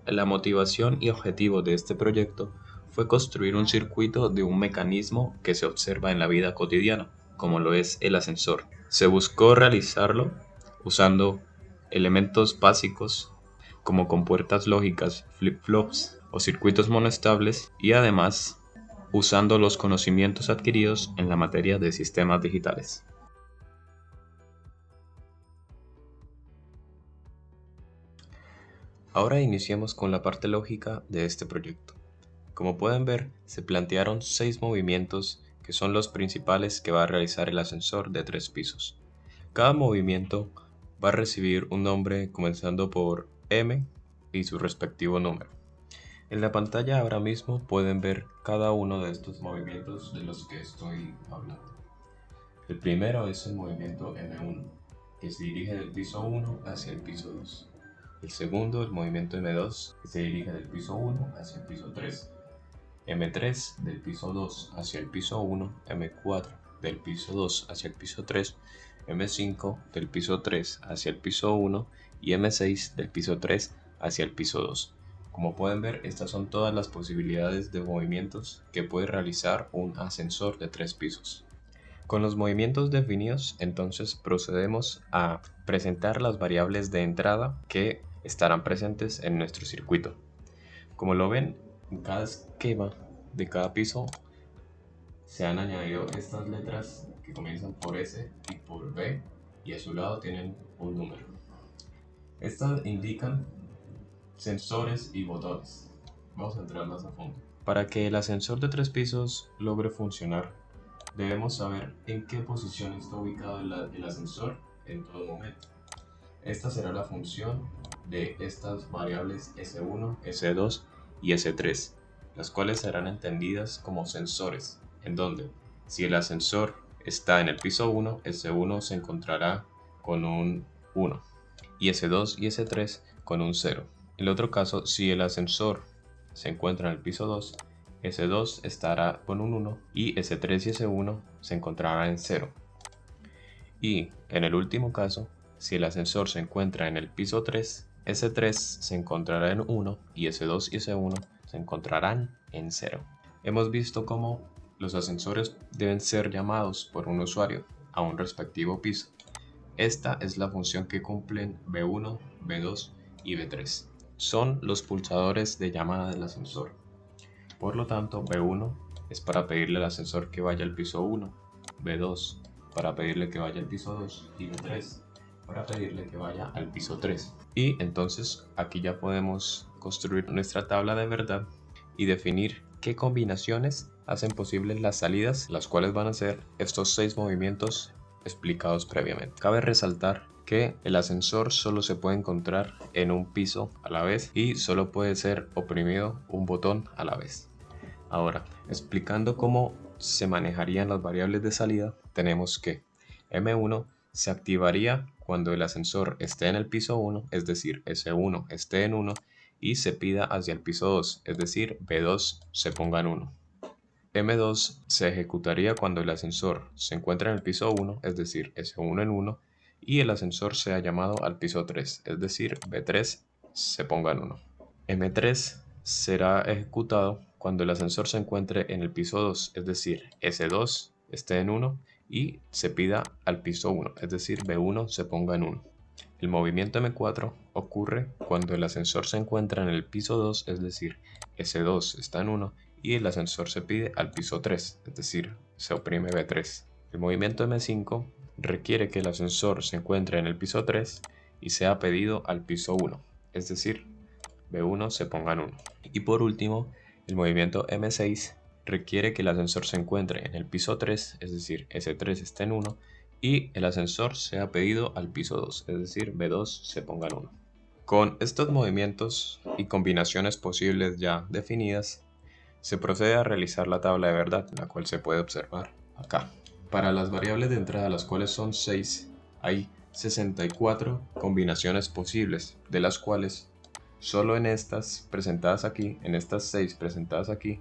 La motivación y objetivo de este proyecto fue construir un circuito de un mecanismo que se observa en la vida cotidiana, como lo es el ascensor. Se buscó realizarlo usando elementos básicos como compuertas lógicas, flip-flops o circuitos monoestables y además usando los conocimientos adquiridos en la materia de sistemas digitales. Ahora iniciemos con la parte lógica de este proyecto. Como pueden ver, se plantearon 6 movimientos que son los principales que va a realizar el ascensor de 3 pisos. Cada movimiento va a recibir un nombre comenzando por M y su respectivo número. En la pantalla ahora mismo pueden ver cada uno de estos movimientos de los que estoy hablando. El primero es el movimiento M1, que se dirige del piso 1 hacia el piso 2. El segundo, el movimiento M2, que se dirige del piso 1 hacia el piso 3. M3 del piso 2 hacia el piso 1, M4 del piso 2 hacia el piso 3, M5 del piso 3 hacia el piso 1 y M6 del piso 3 hacia el piso 2. Como pueden ver, estas son todas las posibilidades de movimientos que puede realizar un ascensor de 3 pisos. Con los movimientos definidos, entonces procedemos a presentar las variables de entrada que estarán presentes en nuestro circuito. Como lo ven, en cada esquema de cada piso se han añadido estas letras que comienzan por S y por B y a su lado tienen un número. Estas indican sensores y botones. Vamos a entrar más a fondo. Para que el ascensor de 3 pisos logre funcionar, debemos saber en qué posición está ubicado el ascensor en todo momento. Esta será la función de estas variables S1, S2 y S3, las cuales serán entendidas como sensores, en donde si el ascensor está en el piso 1, S1 se encontrará con un 1 y S2 y S3 con un 0. En el otro caso, si el ascensor se encuentra en el piso 2, S2 estará con un 1 y S3 y S1 se encontrarán en 0. Y en el último caso, si el ascensor se encuentra en el piso 3, S3 se encontrará en 1 y S2 y S1 se encontrarán en 0. Hemos visto cómo los ascensores deben ser llamados por un usuario a un respectivo piso. Esta es la función que cumplen B1, B2 y B3. Son los pulsadores de llamada del ascensor. Por lo tanto, B1 es para pedirle al ascensor que vaya al piso 1, B2 para pedirle que vaya al piso 2 y B3 para pedirle que vaya al piso 3. Y entonces aquí ya podemos construir nuestra tabla de verdad y definir qué combinaciones hacen posibles las salidas, las cuales van a ser estos 6 movimientos explicados previamente. Cabe resaltar que el ascensor solo se puede encontrar en un piso a la vez y solo puede ser oprimido un botón a la vez. Ahora, explicando cómo se manejarían las variables de salida, tenemos que M1 se activaría cuando el ascensor esté en el piso 1, es decir, S1 esté en 1 y se pida hacia el piso 2, es decir, B2 se ponga en 1. M2 se ejecutaría cuando el ascensor se encuentra en el piso 1, es decir, S1 en 1, y el ascensor sea llamado al piso 3, es decir, B3 se ponga en 1. M3 será ejecutado cuando el ascensor se encuentre en el piso 2, es decir, S2 esté en 1 y se pida al piso 1, es decir, B1 se ponga en 1. El movimiento M4 ocurre cuando el ascensor se encuentra en el piso 2, es decir, S2 está en 1 y el ascensor se pide al piso 3, es decir, se oprime B3. El movimiento M5 requiere que el ascensor se encuentre en el piso 3 y sea pedido al piso 1, es decir, B1 se ponga en 1. Y por último, el movimiento M6 requiere que el ascensor se encuentre en el piso 3, es decir, S3 está en 1, y el ascensor sea pedido al piso 2, es decir, B2 se ponga en 1. Con estos movimientos y combinaciones posibles ya definidas, se procede a realizar la tabla de verdad, la cual se puede observar acá. Para las variables de entrada, las cuales son 6, hay 64 combinaciones posibles, de las cuales solo en estas presentadas aquí, en estas 6 presentadas aquí,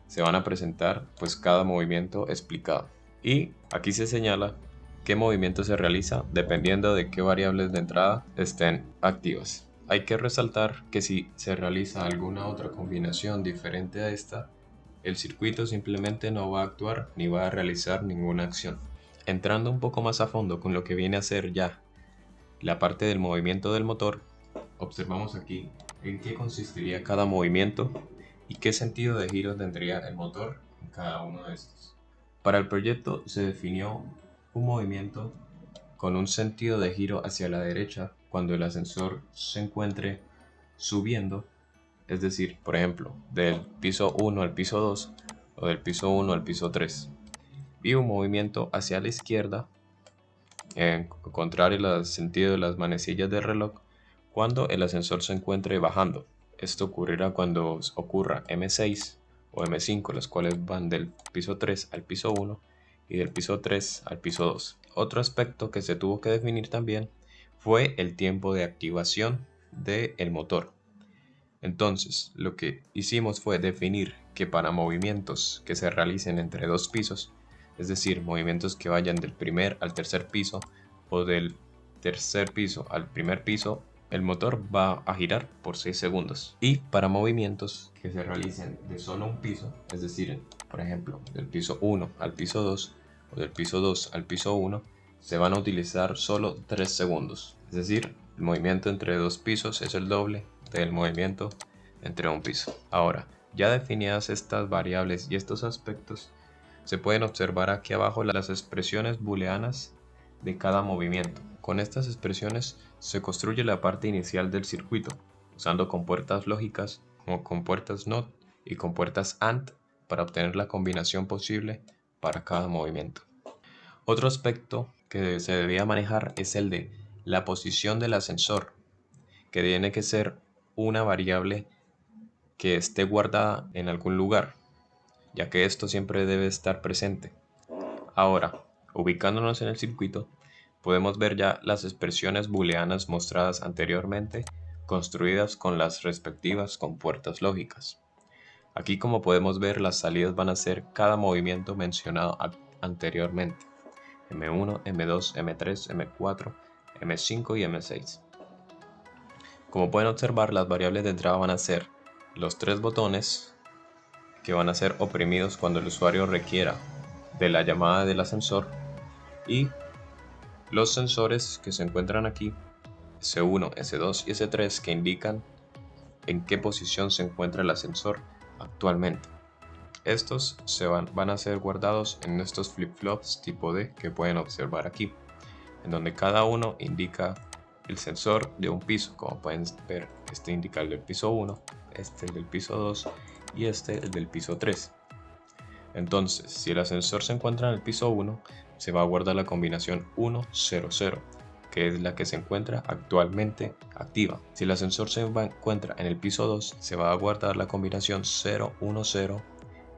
se van a presentar pues cada movimiento explicado. Y aquí se señala qué movimiento se realiza dependiendo de qué variables de entrada estén activas. Hay que resaltar que si se realiza alguna otra combinación diferente a esta, el circuito simplemente no va a actuar ni va a realizar ninguna acción. Entrando un poco más a fondo con lo que viene a ser ya la parte del movimiento del motor, observamos aquí en qué consistiría cada movimiento y qué sentido de giro tendría el motor en cada uno de estos. Para el proyecto se definió un movimiento con un sentido de giro hacia la derecha cuando el ascensor se encuentre subiendo, es decir, por ejemplo, del piso 1 al piso 2 o del piso 1 al piso 3. Y un movimiento hacia la izquierda, en contrario al sentido de las manecillas del reloj, cuando el ascensor se encuentre bajando. Esto ocurrirá cuando ocurra M6 o M5, los cuales van del piso 3 al piso 1 y del piso 3 al piso 2. Otro aspecto que se tuvo que definir también fue el tiempo de activación del motor. Entonces, lo que hicimos fue definir que para movimientos que se realicen entre dos pisos, es decir, movimientos que vayan del primer al tercer piso o del tercer piso al primer piso, el motor va a girar por 6 segundos. Y para movimientos que se realicen de solo un piso, es decir, por ejemplo, del piso 1 al piso 2 o del piso 2 al piso 1, se van a utilizar solo 3 segundos. Es decir, el movimiento entre dos pisos es el doble del movimiento entre un piso. Ahora, ya definidas estas variables y estos aspectos, se pueden observar aquí abajo las expresiones booleanas de cada movimiento. Con estas expresiones se construye la parte inicial del circuito, usando compuertas lógicas como compuertas NOT y compuertas AND para obtener la combinación posible para cada movimiento. Otro aspecto que se debía manejar es el de la posición del ascensor, que tiene que ser una variable que esté guardada en algún lugar, ya que esto siempre debe estar presente. Ahora, ubicándonos en el circuito, podemos ver ya las expresiones booleanas mostradas anteriormente, construidas con las respectivas compuertas lógicas. Aquí, como podemos ver, las salidas van a ser cada movimiento mencionado anteriormente: M1, M2, M3, M4, M5 y M6. Como pueden observar, las variables de entrada van a ser los 3 botones que van a ser oprimidos cuando el usuario requiera de la llamada del ascensor, y los sensores que se encuentran aquí, S1, S2 y S3, que indican en qué posición se encuentra el ascensor actualmente. Estos van a ser guardados en estos flip-flops tipo D que pueden observar aquí, en donde cada uno indica el sensor de un piso. Como pueden ver, este indica el del piso 1, este el del piso 2 y este el del piso 3. Entonces, si el ascensor se encuentra en el piso 1, se va a guardar la combinación 1, 0, 0, que es la que se encuentra actualmente activa. Si el ascensor se encuentra en el piso 2, se va a guardar la combinación 0, 1, 0,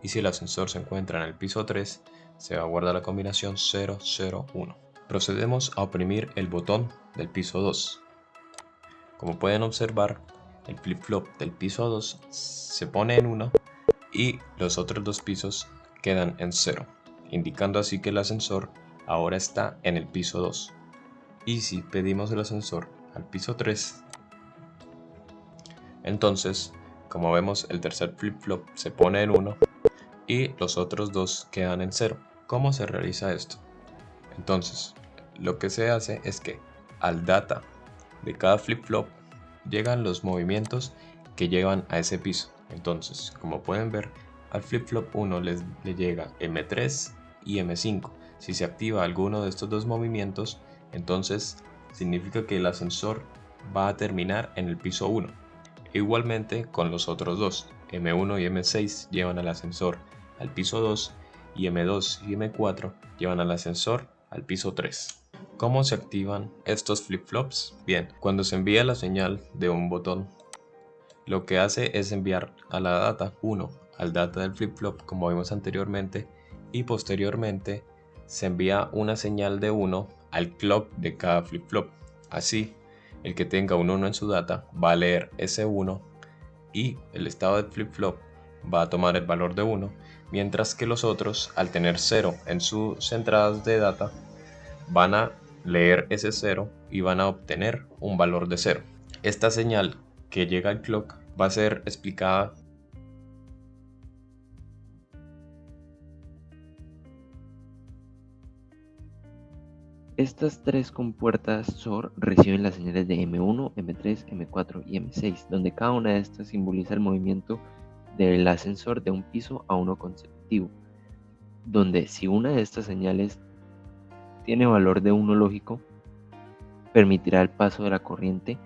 y si el ascensor se encuentra en el piso 3, se va a guardar la combinación 0, 0, 1. Procedemos a oprimir el botón del piso 2. Como pueden observar, el flip-flop del piso 2 se pone en 1 y los otros dos pisos quedan en 0, indicando así que el ascensor ahora está en el piso 2. Y si pedimos el ascensor al piso 3, entonces, como vemos, el tercer flip-flop se pone en 1 y los otros dos quedan en 0. ¿Cómo se realiza esto? Entonces, lo que se hace es que al data de cada flip-flop llegan los movimientos que llevan a ese piso. Entonces, como pueden ver, al flip-flop 1 le llega M3 y M5. Si se activa alguno de estos dos movimientos, entonces significa que el ascensor va a terminar en el piso 1. Igualmente con los otros dos, M1 y M6 llevan al ascensor al piso 2 y M2 y M4 llevan al ascensor al piso 3. ¿Cómo se activan estos flip-flops? Bien, cuando se envía la señal de un botón, lo que hace es enviar a la data 1 al data del flip-flop, como vimos anteriormente, y posteriormente se envía una señal de 1 al clock de cada flip-flop. Así, el que tenga un 1 en su data va a leer ese 1 y el estado del flip-flop va a tomar el valor de 1, mientras que los otros, al tener 0 en sus entradas de data, van a leer ese 0 y van a obtener un valor de 0. Esta señal que llega al clock va a ser explicada Estas tres compuertas SOR reciben las señales de M1, M3, M4 y M6, donde cada una de estas simboliza el movimiento del ascensor de un piso a uno consecutivo, donde si una de estas señales tiene valor de 1 lógico, permitirá el paso de la corriente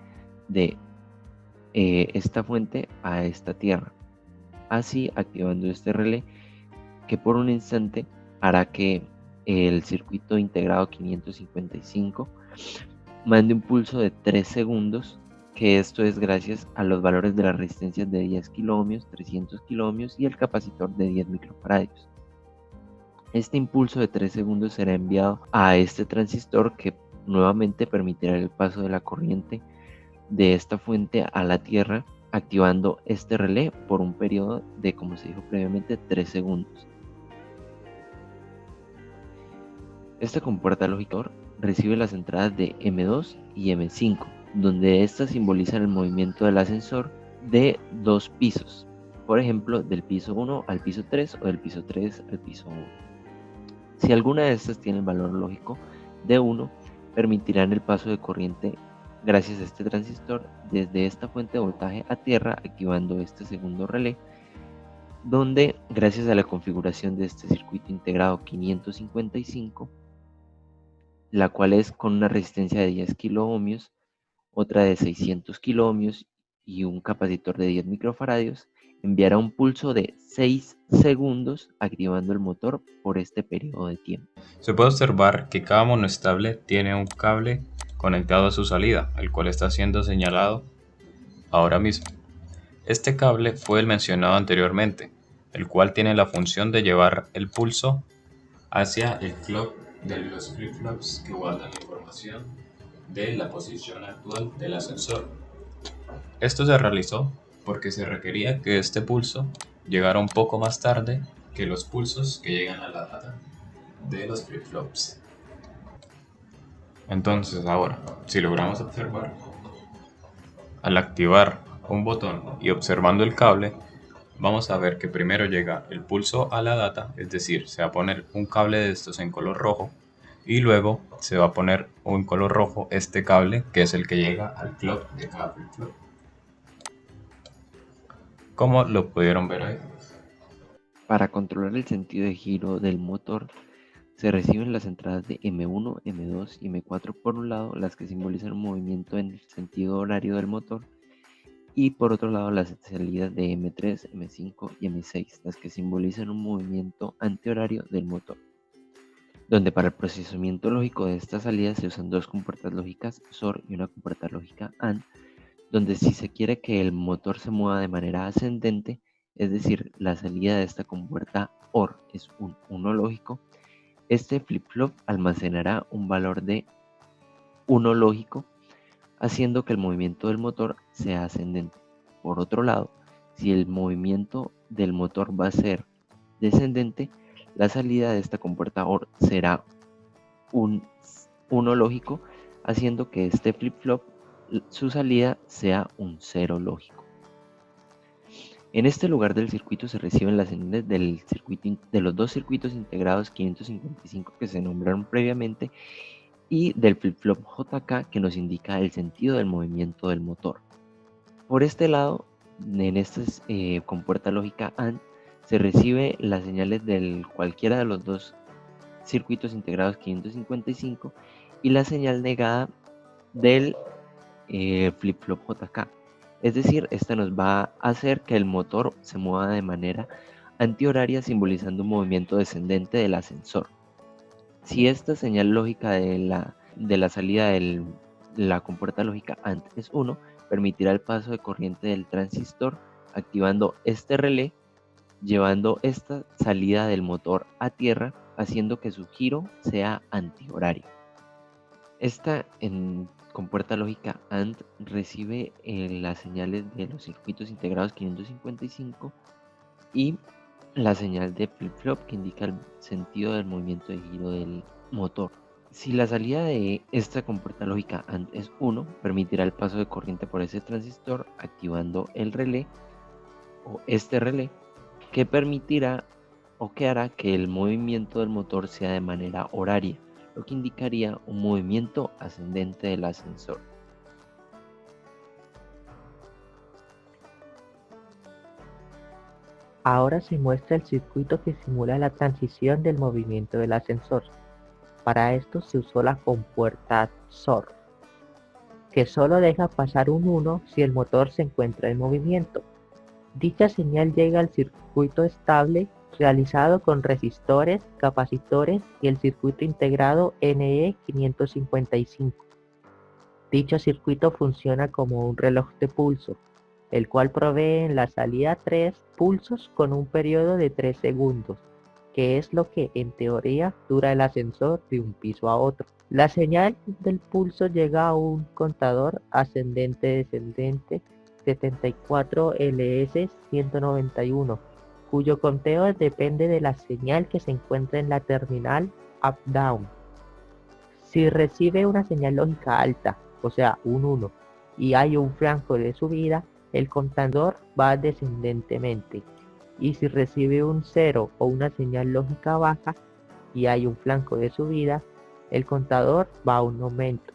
de esta fuente a esta tierra, así activando este relé que por un instante hará que el circuito integrado 555 mande un pulso de 3 segundos, que esto es gracias a los valores de las resistencias de 10 kiloohmios, 300 kiloohmios y el capacitor de 10 microfaradios. Este impulso de 3 segundos será enviado a este transistor que nuevamente permitirá el paso de la corriente de esta fuente a la tierra, activando este relé por un periodo de, como se dijo previamente, 3 segundos. Esta compuerta lógica recibe las entradas de M2 y M5, donde estas simbolizan el movimiento del ascensor de dos pisos, por ejemplo, del piso 1 al piso 3 o del piso 3 al piso 1. Si alguna de estas tiene el valor lógico de 1, permitirán el paso de corriente gracias a este transistor desde esta fuente de voltaje a tierra, activando este segundo relé, donde gracias a la configuración de este circuito integrado 555, la cual es con una resistencia de 10 kiloohmios, otra de 600 kiloohmios y un capacitor de 10 microfaradios, enviará un pulso de 6 segundos activando el motor por este periodo de tiempo. Se puede observar que cada monoestable tiene un cable conectado a su salida, el cual está siendo señalado ahora mismo. Este cable fue el mencionado anteriormente, el cual tiene la función de llevar el pulso hacia el clock de los flip-flops que guardan la información de la posición actual del ascensor. Esto se realizó porque se requería que este pulso llegara un poco más tarde que los pulsos que llegan a la data de los flip-flops. Entonces ahora, si logramos observar, al activar un botón y observando el cable, vamos a ver que primero llega el pulso a la data, es decir, se va a poner un cable de estos en color rojo y luego se va a poner en color rojo este cable que es el que llega al clock de cada flip-flop. ¿Cómo lo pudieron ver ahí? Para controlar el sentido de giro del motor, se reciben las entradas de M1, M2 y M4 por un lado, las que simbolizan un movimiento en el sentido horario del motor, y por otro lado las salidas de M3, M5 y M6, las que simbolizan un movimiento antihorario del motor, donde para el procesamiento lógico de estas salidas se usan dos compuertas lógicas SOR y una compuerta lógica AND, donde si se quiere que el motor se mueva de manera ascendente, es decir, la salida de esta compuerta OR es un 1 lógico, este flip-flop almacenará un valor de 1 lógico, haciendo que el movimiento del motor sea ascendente. Por otro lado, si el movimiento del motor va a ser descendente, la salida de esta compuerta OR será un 1 lógico, haciendo que este flip-flop su salida sea un 0 lógico. En este lugar del circuito se reciben las señales de los dos circuitos integrados 555 que se nombraron previamente y del flip-flop JK que nos indica el sentido del movimiento del motor. Por este lado, en esta compuerta lógica AND, se recibe las señales de cualquiera de los dos circuitos integrados 555 y la señal negada del flip-flop JK. Es decir, esta nos va a hacer que el motor se mueva de manera antihoraria, simbolizando un movimiento descendente del ascensor. Si esta señal lógica de la salida de la compuerta lógica AND es 1, permitirá el paso de corriente del transistor, activando este relé, llevando esta salida del motor a tierra, haciendo que su giro sea antihorario. Esta compuerta lógica AND recibe las señales de los circuitos integrados 555 y la señal de flip-flop que indica el sentido del movimiento de giro del motor. Si la salida de esta compuerta lógica AND es 1, permitirá el paso de corriente por ese transistor activando el relé o este relé que permitirá o que hará que el movimiento del motor sea de manera horaria, lo que indicaría un movimiento ascendente del ascensor. Ahora se muestra el circuito que simula la transición del movimiento del ascensor. Para esto se usó la compuerta XOR, que solo deja pasar un 1 si el motor se encuentra en movimiento. Dicha señal llega al circuito estable realizado con resistores, capacitores y el circuito integrado NE555. Dicho circuito funciona como un reloj de pulso, el cual provee en la salida 3 pulsos con un periodo de 3 segundos, que es lo que en teoría dura el ascensor de un piso a otro. La señal del pulso llega a un contador ascendente-descendente 74 LS191, cuyo conteo depende de la señal que se encuentra en la terminal up-down. Si recibe una señal lógica alta, o sea, un 1, y hay un flanco de subida, el contador va descendentemente. Y si recibe un 0 o una señal lógica baja y hay un flanco de subida, el contador va a un aumento.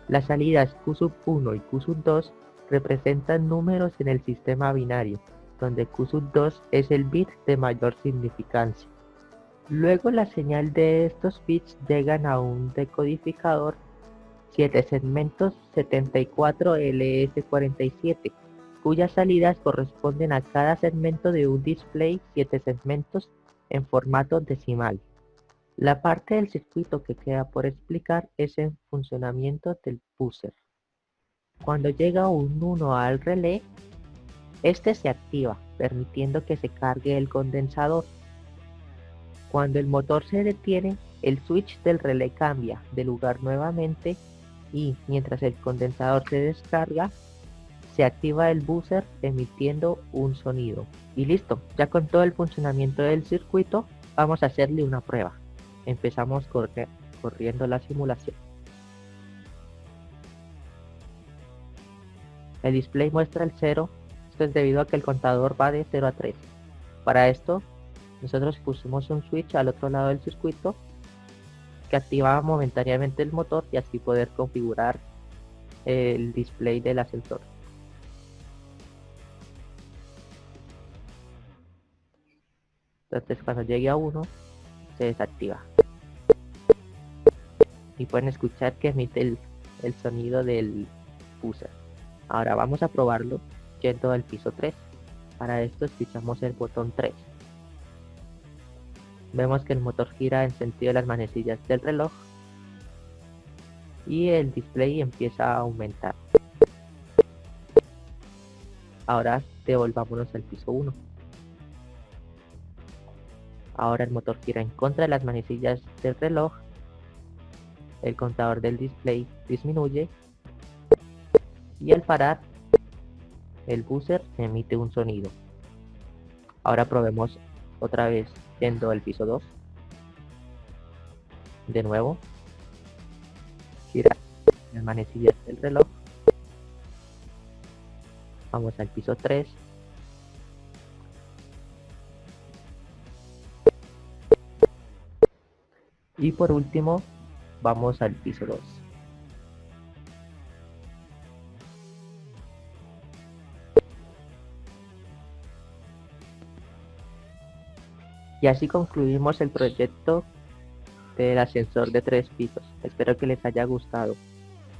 Las salidas Q1 y Q2 representan números en el sistema binario, donde Q2 es el bit de mayor significancia. Luego la señal de estos bits llegan a un decodificador 7 segmentos 74LS47, cuyas salidas corresponden a cada segmento de un display 7 segmentos en formato decimal. La parte del circuito que queda por explicar es el funcionamiento del buzzer. Cuando llega un 1 al relé, este se activa, permitiendo que se cargue el condensador. Cuando el motor se detiene, el switch del relé cambia de lugar nuevamente y, mientras el condensador se descarga, se activa el buzzer emitiendo un sonido. Y listo, ya con todo el funcionamiento del circuito, vamos a hacerle una prueba. Empezamos corriendo la simulación. El display muestra el 0, esto es debido a que el contador va de 0 a 3. Para esto, nosotros pusimos un switch al otro lado del circuito que activaba momentáneamente el motor y así poder configurar el display del ascensor. Entonces cuando llegue a 1 se desactiva y pueden escuchar que emite el sonido del buzzer. Ahora vamos a probarlo yendo al piso 3. Para esto escuchamos el botón 3. Vemos que el motor gira en sentido de las manecillas del reloj y el display empieza a aumentar. Ahora devolvámonos al piso 1. Ahora el motor gira en contra de las manecillas del reloj, el contador del display disminuye y al parar el buzzer emite un sonido. Ahora probemos otra vez yendo al piso 2. De nuevo, gira las manecillas del reloj. Vamos al piso 3. Y por último, vamos al piso 2. Y así concluimos el proyecto del ascensor de 3 pisos. Espero que les haya gustado.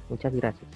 Muchas gracias.